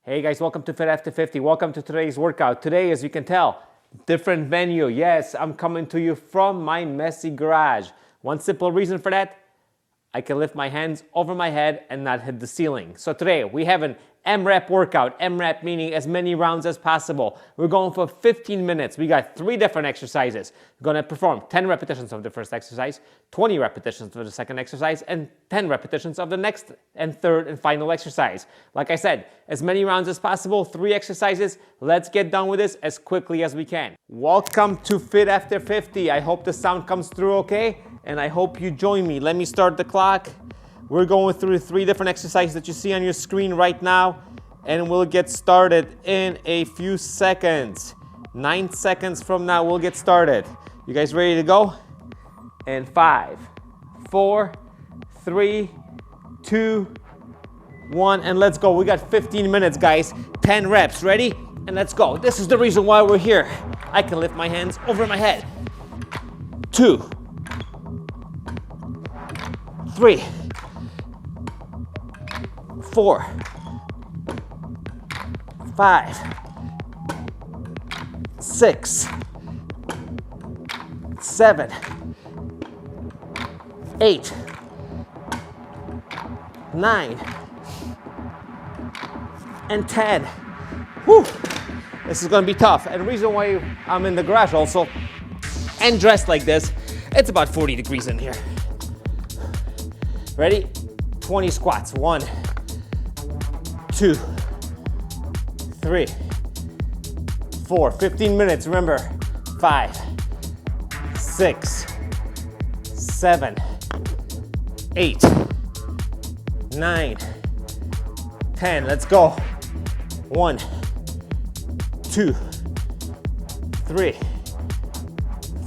Hey guys, welcome to Fit After 50. Welcome to today's workout. Today, as you can tell, different venue. Yes, I'm coming to you from my messy garage. One simple reason for that, I can lift my hands over my head and not hit the ceiling. So today, we have an AMRAP workout. AMRAP meaning as many rounds as possible. We're going for 15 minutes. We got 3 different exercises. We're gonna perform 10 repetitions of the first exercise, 20 repetitions of the second exercise, and 10 repetitions of the next and third and final exercise. Like I said, as many rounds as possible, 3 exercises. Let's get done with this as quickly as we can. Welcome to Fit After 50. I hope the sound comes through okay, and I hope you join me. Let me start the clock. We're going through 3 different exercises that you see on your screen right now, and we'll get started in a few seconds. 9 seconds from now, we'll get started. You guys ready to go? And 5, 4, 3, 2, 1, and let's go. We got 15 minutes, guys. 10 reps. Ready? And let's go. This is the reason why we're here. I can lift my hands over my head. 2, 3, 4, 5, 6, 7, 8, 9, and 10. Whew. This is gonna be tough. And the reason why I'm in the garage also and dressed like this, it's about 40 degrees in here. Ready? 20 squats. 1, 2, 3, 4, 15 minutes, remember. 5, 6, 7, 8, 9, 10. Let's go. 1, 2, 3,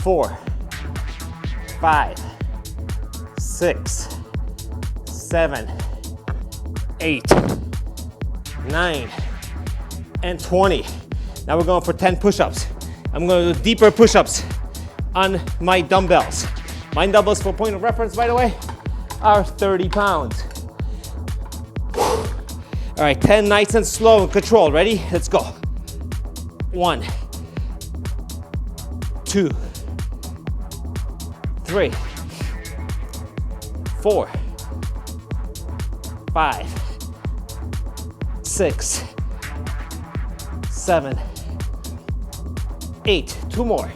4, 5, 6, 7, 8, 9, and 20. Now we're going for 10 push-ups. I'm going to do deeper push-ups on my dumbbells. My dumbbells, for point of reference, by the way, are 30 pounds. All right, 10 nice and slow and controlled. Ready? Let's go. 1, 2, 3, 4, 5, 6, 7, 8. 2 more.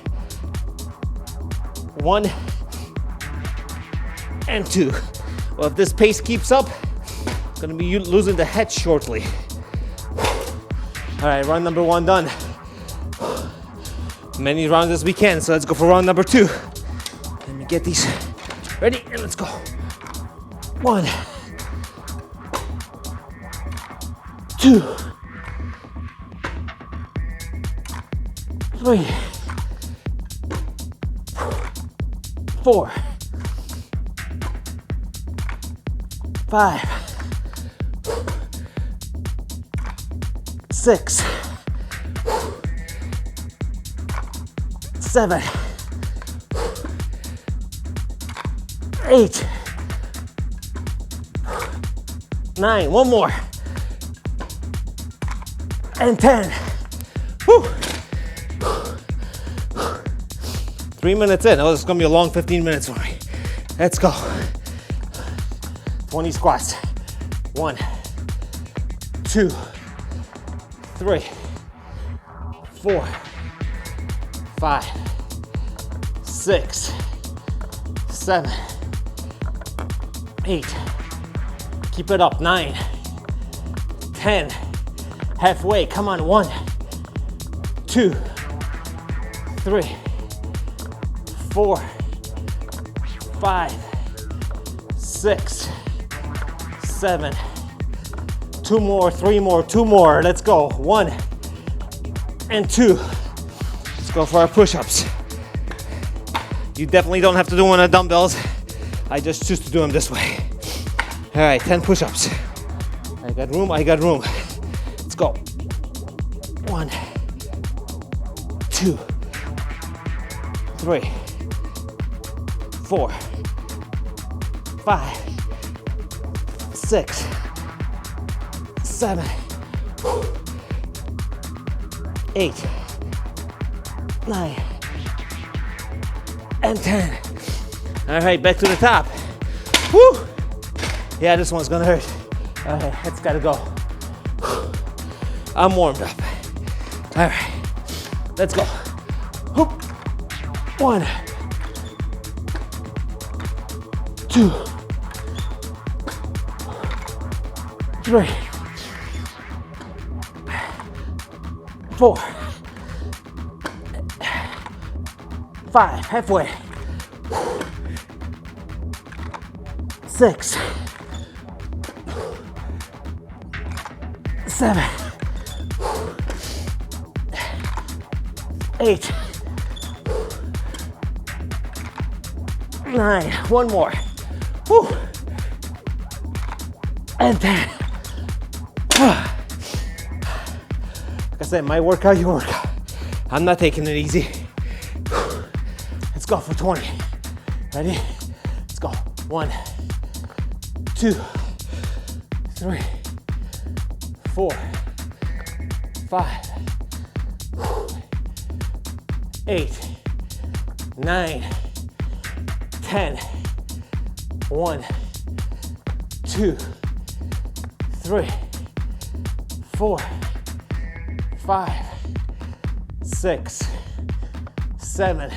1 and 2. Well, if this pace keeps up, I'm gonna be losing the head shortly. All right, round number 1 done. Many rounds as we can, so let's go for round number 2. Let me get these ready, and let's go. 1, 2, 3, 4, 5, 6, 7, 8, 9. One more. And 10. Whew. 3 minutes in. Oh, this is gonna be a long 15 minutes for me. Let's go. 20 squats. 1, 2, 3, 4, 5, 6, 7, 8. Keep it up. 9, 10. Halfway. Come on. 1, 2, 3, 4, 5, 6, 7. 2 more, 3 more, 2 more. Let's go. 1 and 2. Let's go for our push-ups. You definitely don't have to do one on dumbbells. I just choose to do them this way. All right, 10 push-ups. I got room, I got room. Let's go. 1, 2, 3, 4, 5, 6, 7, 8, 9, and 10. All right, back to the top. Woo! Yeah, this one's gonna hurt. All right, that's gotta go. I'm warmed up. All right, let's go. Hoop. 1, 2, 3, 4, 5, halfway. 6, 7, 8, 9, one more. Whew. And 10. Like I said, my workout, your workout. I'm not taking it easy. Let's go for 20. Ready? Let's go. 1, 2, 3, 4, 5, 8, 9, 10. 1, 2, 3, 4, 5, 6, 7,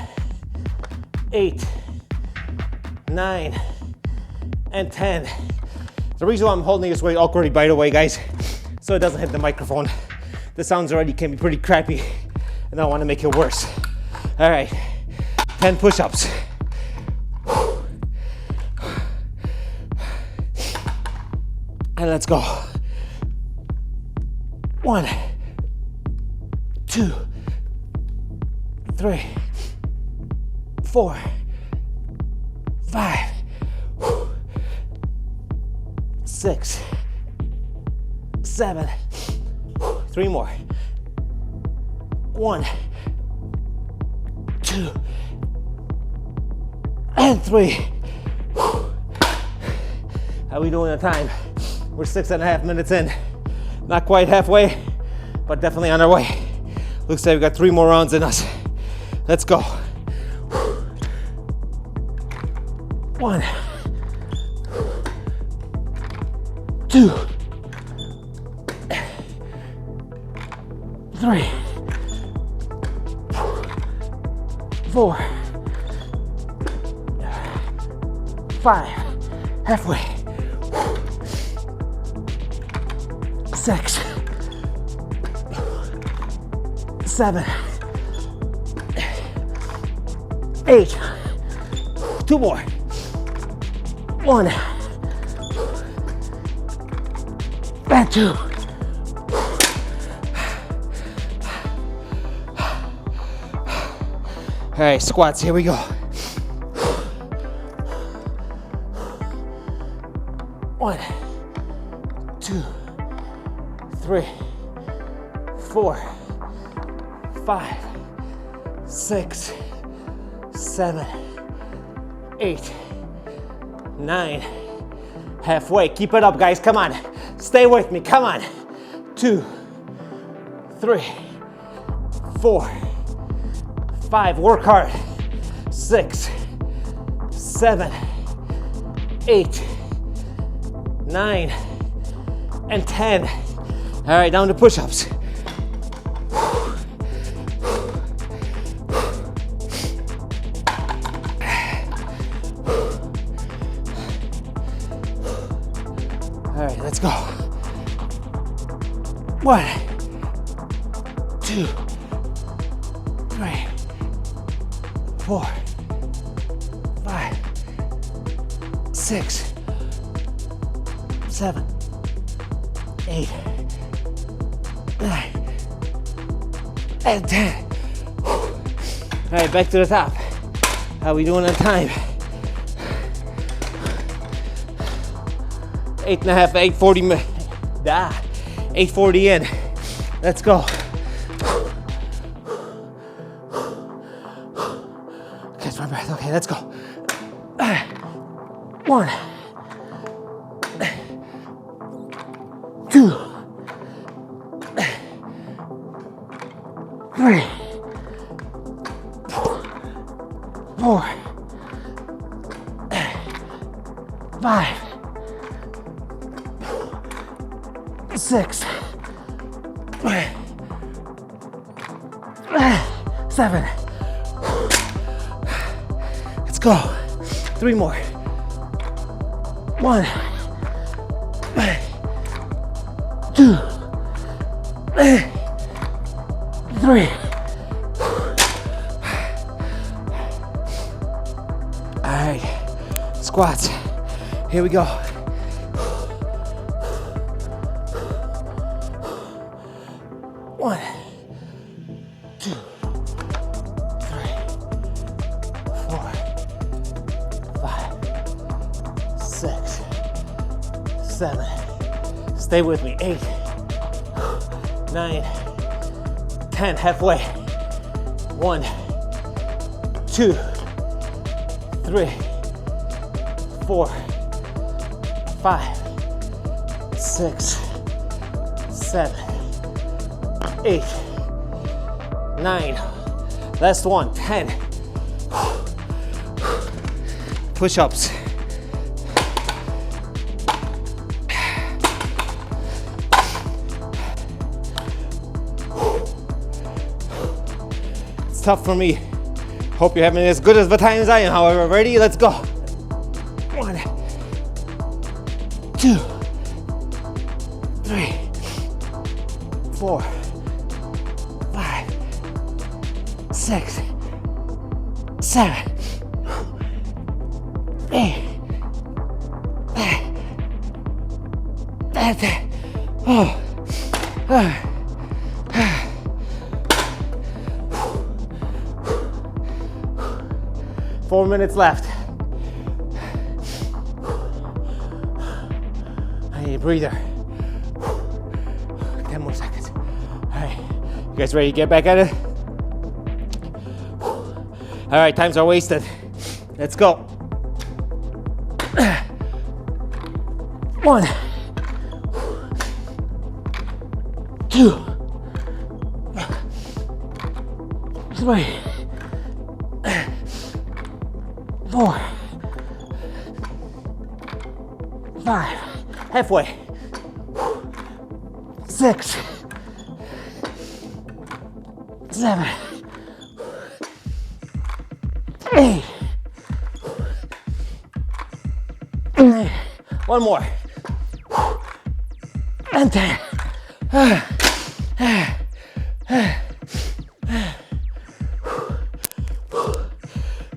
8, 9, and 10. The reason why I'm holding this weight awkwardly, by the way, guys, so it doesn't hit the microphone. The sounds already can be pretty crappy, and I don't want to make it worse. All right, 10 push-ups. And let's go. 1, 2, 3, 4, 5, 6, 7, 3 more. 1, 2, and 3. How we doing on time? We're 6.5 minutes in. Not quite halfway, but definitely on our way. Looks like we got 3 more rounds in us. Let's go. 1, 2, 3, 4, 5, halfway. 6, 7, 8. 2 more. 1, and 2. All right, squats, here we go. 1, 2, 3, 4, 5, 6, 7, 8, 9. Halfway. Keep it up, guys. Come on. Stay with me. Come on. 2, 3, 4, 5. Work hard. 6, 7, 8, 9, and 10. All right, down to push-ups. All right, let's go. 1, 2, 3, 4, 5, 6, 7, 8, 9, and 10. All right, back to the top. How we doing on time? 8.5, 8:40, 8:40 in. Let's go. Catch my breath. Okay, let's go. 1, 2, 3, 4, 5, 6, 7. Let's go. 3 more. 1, 2, 3. All right, squats. Here we go. 1, 2, 3, 4, 5, 6, 7. Stay with me. 8, 9, 10. Halfway. 1, 2, 3, 4, 5, 6, 7, 8, 9. Last one. 10. Push-ups. It's tough for me. Hope you're having as good as the time as I am. However, ready? Let's go. 1, 2, 3, 4, 5, 6, 7, 8. That's it. Oh. 4 minutes left. I need a breather. 10 more seconds. All right, you guys ready to get back at it? All right, times are wasted. Let's go. 1, 2, 3, 4, 5. Halfway. 6, 7, 8, 9. One more. And 10.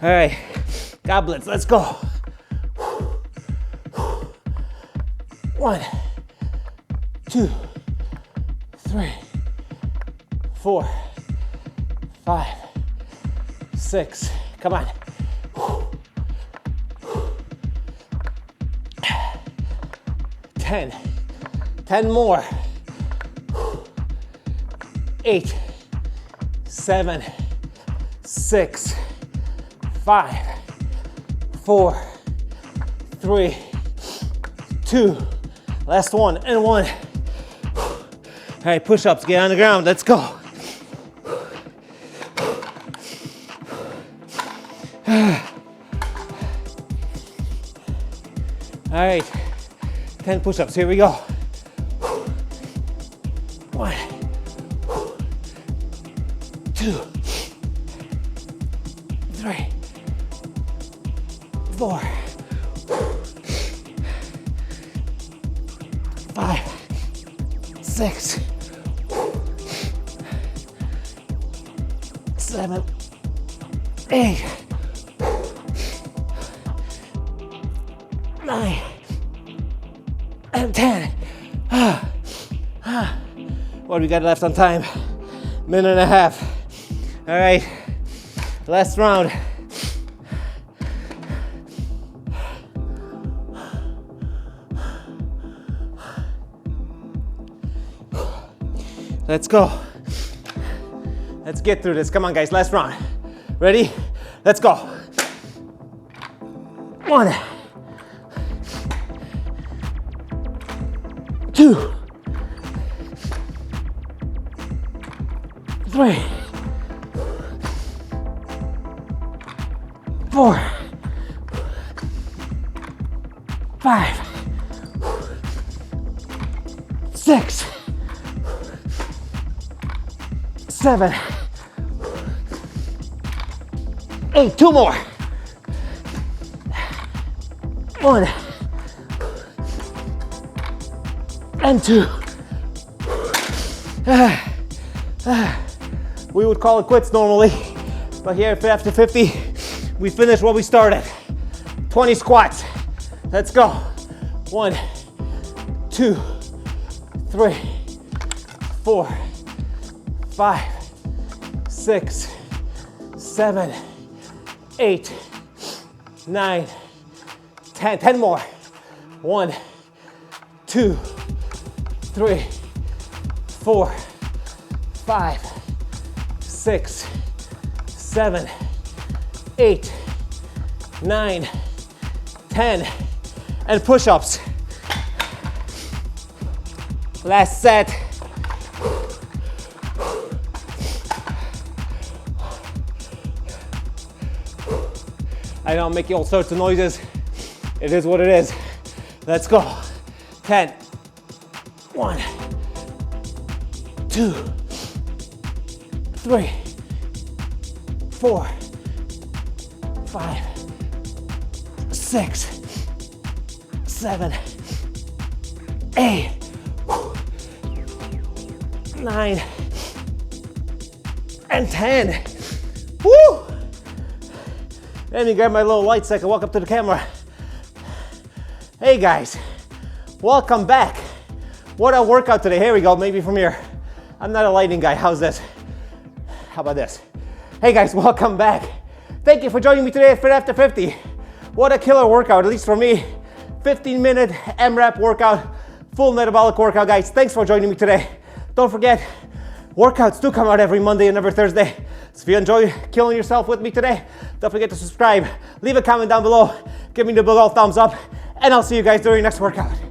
All right, goblets, let's go. 1, 2, 3, 4, 5, 6. Come on. 10. 10 more. 8, 7, 6, 5, 4, 3, 2. Last one and 1. All right, push-ups, get on the ground, let's go. All right, 10 push-ups, here we go. 1, 2, 3, 4, 5, 6, 7, 8, 9, and 10. What do we got left on time? Minute and a half. All right, last round. Let's go. Let's get through this. Come on, guys, last round. Ready? Let's go. 1, 2, 3, 4, 5, 6, 7, 8, 2 more. 1 and 2. We would call it quits normally, but here at after 50, we finished what we started. 20 squats. Let's go. 1, 2, 3, 4, 5, 6, 7, 8, 9, 10. 10 more. 1, 2, 3, 4, 5, 6, 7, 8, 9, 10. And push-ups. Last set. I know I'm making all sorts of noises. It is what it is. Let's go. 10. 1, 2, 3, 4, 5, 6, 7, 8, 9, and 10. Woo! Let me grab my little light so I can walk up to the camera. Hey guys, welcome back. What a workout today. Here we go, maybe from here. I'm not a lighting guy. How's this? How about this? Hey guys, welcome back. Thank you for joining me today at Fit After 50. What a killer workout, at least for me. 15-minute AMRAP workout, full metabolic workout, guys. Thanks for joining me today. Don't forget, workouts do come out every Monday and every Thursday. So if you enjoy killing yourself with me today, don't forget to subscribe, leave a comment down below, give me the big old thumbs up, and I'll see you guys during the next workout.